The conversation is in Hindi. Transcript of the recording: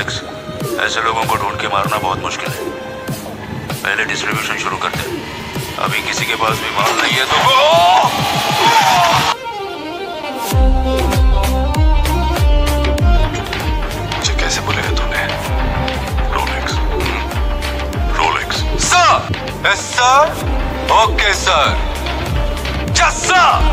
रोलेक्स, ऐसे लोगों को ढूंढ के मारना बहुत मुश्किल है। पहले डिस्ट्रीब्यूशन शुरू करते हैं। अभी किसी के पास भी माल नहीं है तो मुझे कैसे बोलेगा तूने? Rolex, Rolex. Sir, yes sir, okay sir, yes sir.